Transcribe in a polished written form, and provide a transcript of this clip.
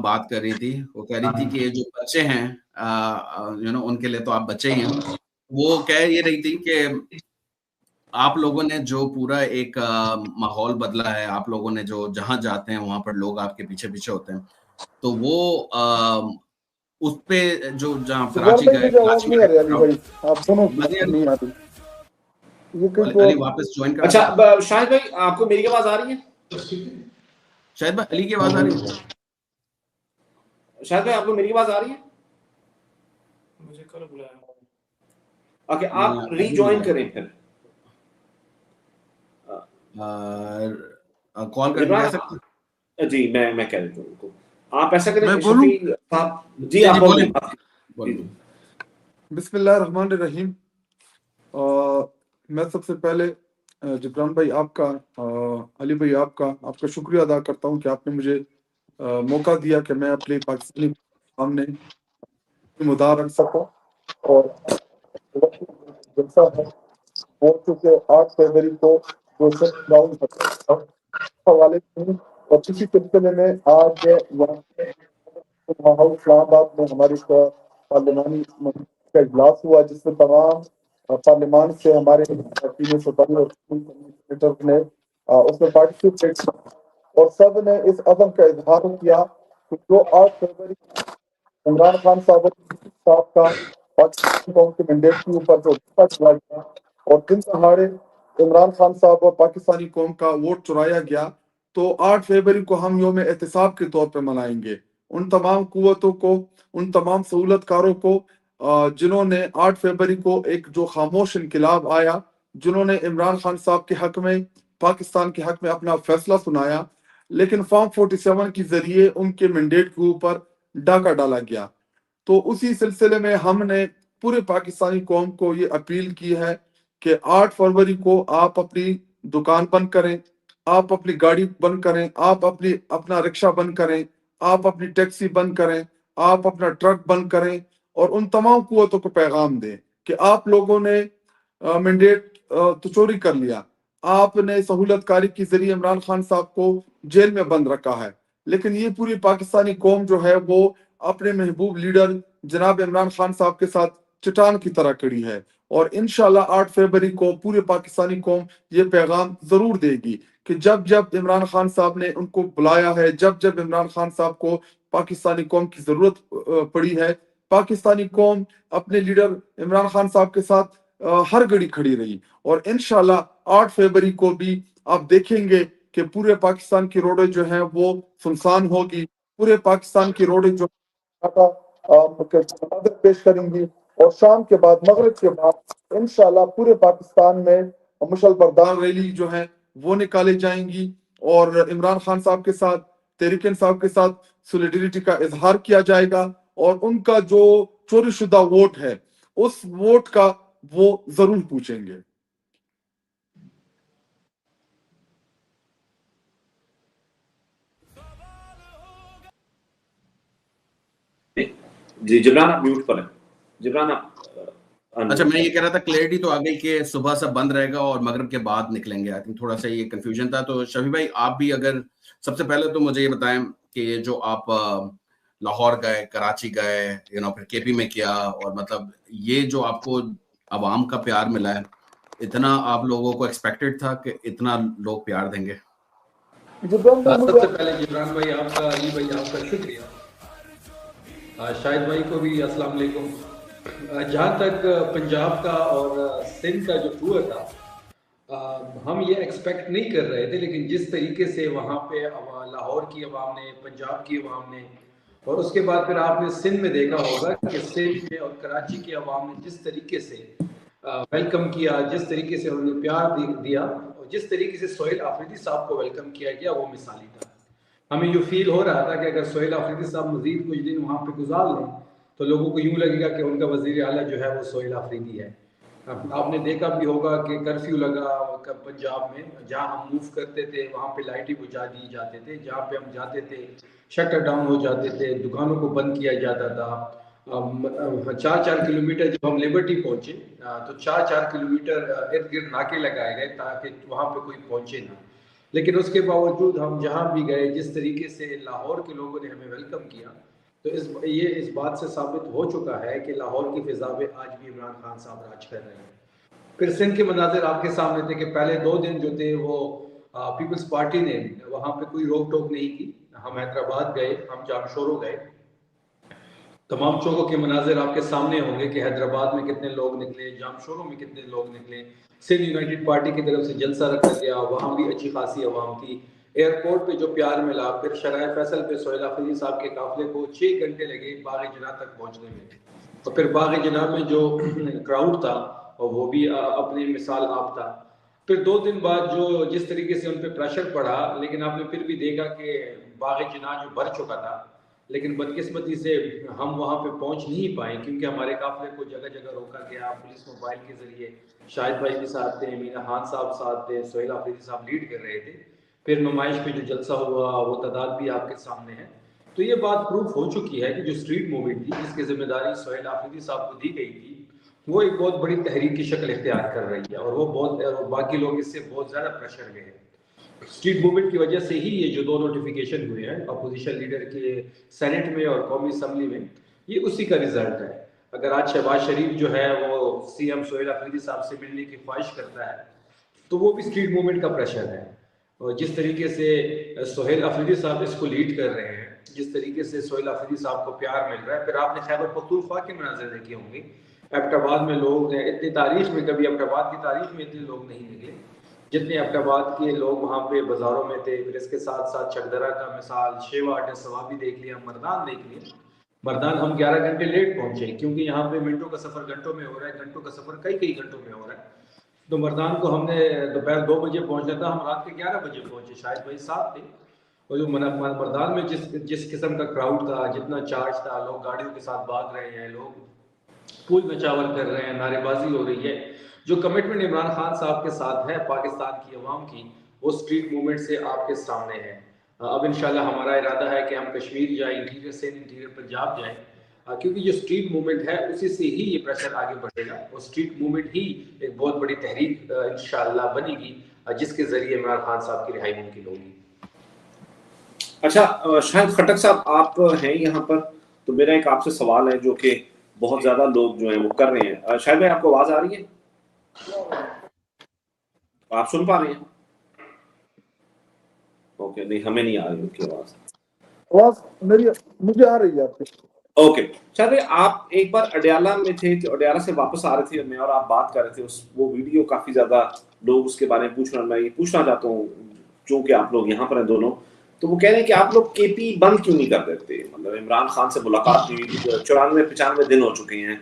بات کر رہی تھی، وہ کہہ رہی تھی کہ جو بچے ہیں ان کے لیے تو آپ بچے ہی ہیں. وہ کہہ یہ رہی تھی کہ آپ لوگوں نے جو پورا ایک ماحول بدلا ہے، آپ لوگوں نے جو جہاں جاتے ہیں وہاں پر لوگ آپ کے پیچھے پیچھے ہوتے ہیں، تو وہ اس پہ جو جہاں کراچی گئے، کراچی نہیں آ رہی علی بھائی، آپ دونوں نہیں آتی. علی واپس جوائن کرنا. اچھا شاہد بھائی آپ کو میری آواز آ رہی ہے؟ شاہد بھائی علی کی آواز آ رہی ہے؟ شاہد بھائی آپ کو میری آواز آ رہی ہے؟ مجھے کل بلایا. اوکے آپ ری جوائن کریں پھر. کال کر کے کہہ سکتے ہیں؟ جی میں کہہ دیتا ہوں ان کو. آپ ایسا کریں. میں بولوں؟ جی آپ بولیں. بسم اللہ الرحمن الرحیم. میں سب سے پہلے جبران بھائی آپ کا، علی بھائی آپ کا شکریہ ادا کرتا ہوں کہ آپ نے مجھے موقع دیا کہ میں اپنے پاکستانی سامنے مدعا رکھ سکوں. اور جلسہ ہے وہ چونکہ 8 فروری کو جو حوالے سے، اور اسی سلسلے میں آج اسلام آباد میں ہماری پارلیمانی کا اجلاس ہوا، جس میں تمام پارلیمان سے ہمارے نے اس میں پارٹیسپیٹ کیا، اور سب نے اس عزم کا اظہار کیا کہ جو 8 فروری عمران خان صاحب کا پاکستانی قوم کے مینڈیٹ کے اوپر جو چلا گیا اور دن دہاڑے عمران خان صاحب اور پاکستانی قوم کا ووٹ چرایا گیا، تو 8 فروری کو ہم یوم احتساب کے طور پہ منائیں گے. ان تمام قوتوں کو، ان تمام سہولت کاروں کو جنہوں نے 8 فروری کو ایک جو خاموش انقلاب آیا، جنہوں نے عمران خان صاحب کے حق میں، پاکستان کے حق میں اپنا فیصلہ سنایا، لیکن فارم 47 کے ذریعے ان کے مینڈیٹ کے اوپر ڈاکہ ڈالا گیا. تو اسی سلسلے میں ہم نے پورے پاکستانی قوم کو یہ اپیل کی ہے کہ 8 فروری کو آپ اپنی دکان بند کریں، آپ اپنی گاڑی بند کریں، آپ اپنا رکشہ بند کریں، آپ اپنی ٹیکسی بند کریں، آپ اپنا ٹرک بند کریں، اور ان تمام قوتوں کو پیغام دیں کہ آپ لوگوں نے مینڈیٹ تو چوری کر لیا، آپ نے سہولت کاری کے ذریعے عمران خان صاحب کو جیل میں بند رکھا ہے، لیکن یہ پوری پاکستانی قوم جو ہے وہ اپنے محبوب لیڈر جناب عمران خان صاحب کے ساتھ چٹان کی طرح کڑی ہے. اور انشاءاللہ 8 فروری کو پورے پاکستانی قوم یہ پیغام ضرور دے گی کہ جب جب عمران خان صاحب نے ان کو بلایا ہے، جب جب عمران خان صاحب کو پاکستانی قوم کی ضرورت پڑی ہے، پاکستانی قوم اپنے لیڈر عمران خان صاحب کے ساتھ ہر گھڑی کھڑی رہی. اور انشاءاللہ 8 فروری کو بھی آپ دیکھیں گے کہ پورے پاکستان کی روڈیں جو ہیں وہ سنسان ہوگی، پورے پاکستان کی روڈیں جو پیش کریں گی، اور شام کے بعد، مغرب کے بعد انشاءاللہ پورے پاکستان میں مشل بردار ریلی جو ہے وہ نکالے جائیں گی، اور عمران خان صاحب کے ساتھ، تحریک انصاف کے ساتھ سولیڈریٹی کا اظہار کیا جائے گا، اور ان کا جو چوری شدہ ووٹ ہے اس ووٹ کا وہ ضرور پوچھیں گے. جی جبران آپ میوٹ پر ہیں. جبران آپ اچھا میں یہ کہہ رہا تھا کلیئرٹی تو آ گئی کہ صبح سے بند رہے گا اور مغرب کے بعد نکلیں گے. آئی تھنک تھوڑا سا یہ کنفیوژن تھا. تو شفیع بھائی آپ بھی اگر سب سے پہلے تو مجھے یہ بتائیں کہ یہ جو آپ لاہور گئے، کراچی گئے، پھر کے پی میں کیا، اور مطلب یہ جو آپ کو عوام کا پیار ملا ہے، اتنا آپ لوگوں کو ایکسپیکٹڈ تھا کہ اتنا لوگ پیار دیں گے؟ سب سے پہلے جبران بھائی آپ کا، علی بھائی آپ کا شکریہ. شاہد بھائی کو بھی السلام علیکم. جہاں تک پنجاب کا اور سندھ کا جو ٹور تھا، ہم یہ ایکسپیکٹ نہیں کر رہے تھے، لیکن جس طریقے سے وہاں پہ لاہور کی عوام نے، پنجاب کی عوام نے، اور اس کے بعد پھر آپ نے سندھ میں دیکھا ہوگا کہ سندھ میں اور کراچی کی عوام نے جس طریقے سے ویلکم کیا، جس طریقے سے انہوں نے پیار دیا، اور جس طریقے سے سہیل آفریدی صاحب کو ویلکم کیا گیا، وہ مثالی تھا. ہمیں یہ فیل ہو رہا تھا کہ اگر سہیل آفریدی صاحب مزید کچھ دن وہاں پہ گزار لیں تو لوگوں کو یوں لگے گا کہ ان کا وزیر اعلیٰ جو ہے وہ سہیل آفریدی ہے. آپ نے دیکھا بھی ہوگا کہ کرفیو لگا پنجاب میں، جہاں ہم موو کرتے تھے وہاں پہ لائٹیں بجھا دی جاتے تھے، جہاں پہ ہم جاتے تھے شٹر ڈاؤن ہو جاتے تھے، دکانوں کو بند کیا جاتا تھا. 4 کلومیٹر جب ہم لبرٹی پہنچے تو 4 کلومیٹر ارد گرد ناکے لگائے گئے تاکہ وہاں پہ کوئی پہنچے نہ. لیکن اس کے باوجود ہم جہاں بھی گئے، جس طریقے سے لاہور کے لوگوں نے ہمیں ویلکم کیا، تو یہ اس بات سے ثابت ہو چکا ہے کہ لاہور کی فضا میں آج بھی عمران خان صاحب راج کر رہے ہیں۔ پھر سندھ کے مناظر آپ کے سامنے تھے کہ پہلے 2 دن جو تھے وہ پیپلز پارٹی نے وہاں پہ کوئی روک ٹوک نہیں کی۔ ہم حیدرآباد گئے، ہم جامشورو گئے، تمام چوکوں کے مناظر آپ کے سامنے ہوں گے کہ حیدرآباد میں کتنے لوگ نکلے، جامشورو میں کتنے لوگ نکلے۔ سندھ یونائٹڈ پارٹی کی طرف سے جلسہ رکھا گیا، وہاں بھی اچھی خاصی عوام تھی۔ ایئرپورٹ پہ جو پیار ملا، پھر شرائع فیصل پہ سہیل آفریدی صاحب کے قافلے کو 6 گھنٹے لگے باغ جناح تک پہنچنے میں، اور پھر باغ جناح میں جو کراؤڈ تھا وہ بھی اپنی مثال آپ تھا۔ پھر 2 دن بعد جو جس طریقے سے ان پہ پریشر پڑا، لیکن آپ نے پھر بھی دیکھا کہ باغ جناح جو بھر چکا تھا، لیکن بدقسمتی سے ہم وہاں پہ پہنچ نہیں پائے کیونکہ ہمارے قافلے کو جگہ جگہ روکا گیا پولیس موبائل کے ذریعے۔ شاہد بھائی بھی ساتھ تھے، مینا خان صاحب ساتھ تھے، سہیل آفریدی صاحب لیڈ کر رہے تھے۔ پھر نمائش پہ جو جلسہ ہوا وہ تعداد بھی آپ کے سامنے ہے۔ تو یہ بات پروف ہو چکی ہے کہ جو اسٹریٹ موومنٹ تھی جس کی ذمہ داری سہیل آفریدی صاحب کو دی گئی تھی، وہ ایک بہت بڑی تحریک کی شکل اختیار کر رہی ہے، اور وہ باقی لوگ اس سے بہت زیادہ پریشر میں ہیں۔ اسٹریٹ موومنٹ کی وجہ سے ہی یہ جو 2 نوٹیفیکیشن ہوئے ہیں اپوزیشن لیڈر کے سینٹ میں اور قومی اسمبلی میں، یہ اسی کا رزلٹ ہے۔ اگر آج شہباز شریف جو ہے وہ سی ایم سہیل آفریدی صاحب سے ملنے کی خواہش کرتا ہے تو وہ بھی اسٹریٹ موومنٹ کا پریشر ہے، اور جس طریقے سے سہیل آفریدی صاحب اس کو لیڈ کر رہے ہیں، جس طریقے سے سہیل آفریدی صاحب کو پیار مل رہا ہے۔ پھر آپ نے خیبر پختونخوا کے مناظر دیکھے ہوں گے، ایبٹ آباد میں لوگ اتنی تاریخ میں، کبھی ایبٹ آباد کی تاریخ میں اتنے لوگ نہیں نکلے جتنے ایبٹ آباد کے لوگ وہاں پہ بازاروں میں تھے۔ پھر اس کے ساتھ ساتھ چکدرہ کا مثال، شیوا اڈے سوابی دیکھ لیا، مردان دیکھ لیا۔ مردان ہم 11 گھنٹے لیٹ پہنچے کیونکہ یہاں پہ منٹوں کا سفر گھنٹوں میں ہو رہا ہے، گھنٹوں کا سفر کئی گھنٹوں میں ہو رہا ہے۔ تو مردان کو ہم نے دوپہر 2 بجے پہنچنا تھا، ہم رات کے 11 بجے پہنچے، شاید بھائی ساتھ تھے۔ اور جو مردان میں جس قسم کا کراؤڈ تھا، جتنا چارج تھا، لوگ گاڑیوں کے ساتھ بھاگ رہے ہیں، لوگ پول نچاور کر رہے ہیں، نعرے بازی ہو رہی ہے۔ جو کمٹمنٹ عمران خان صاحب کے ساتھ ہے پاکستان کی عوام کی، وہ اسٹریٹ موومنٹ سے آپ کے سامنے ہے۔ اب انشاءاللہ ہمارا ارادہ ہے کہ ہم کشمیر جائیں، انٹیریئر سے انٹیریئر پنجاب جائیں، کیونکہ جو اسٹریٹ موومنٹ ہے اسی سے ہی یہ پریشر آگے بڑھے گا، اور اسٹریٹ موومنٹ ہی ایک بہت بڑی تحریک انشاءاللہ بنے گی جس کے ذریعے عمران خان صاحب کی رہائی ممکن ہوگی۔ اچھا شاہد خٹک صاحب آپ ہیں یہاں پر، تو میرا ایک آپ سے سوال ہے جو کہ بہت زیادہ لوگ جو ہیں وہ کر رہے ہیں۔ شاہد بھائی آپ کو آواز آ رہی ہے؟ آپ سن پا رہے ہیں؟ اوکے، نہیں ہمیں نہیں آ رہی ان کی آواز میری مجھے آ رہی ہے آپ کی۔ اوکے شاہد بھائی، آپ ایک بار اڈیالہ میں تھے، تو اڈیالہ سے واپس آ رہے تھے، میں اور آپ بات کر رہے تھے، وہ ویڈیو کافی زیادہ لوگ اس کے بارے میں میں یہ پوچھنا چاہتا ہوں چونکہ آپ لوگ یہاں پر ہیں دونوں، تو وہ کہہ رہے ہیں کہ آپ لوگ کے پی بند کیوں نہیں کر دیتے؟ مطلب عمران خان سے ملاقات ہوئی 94-95 دن ہو چکے ہیں،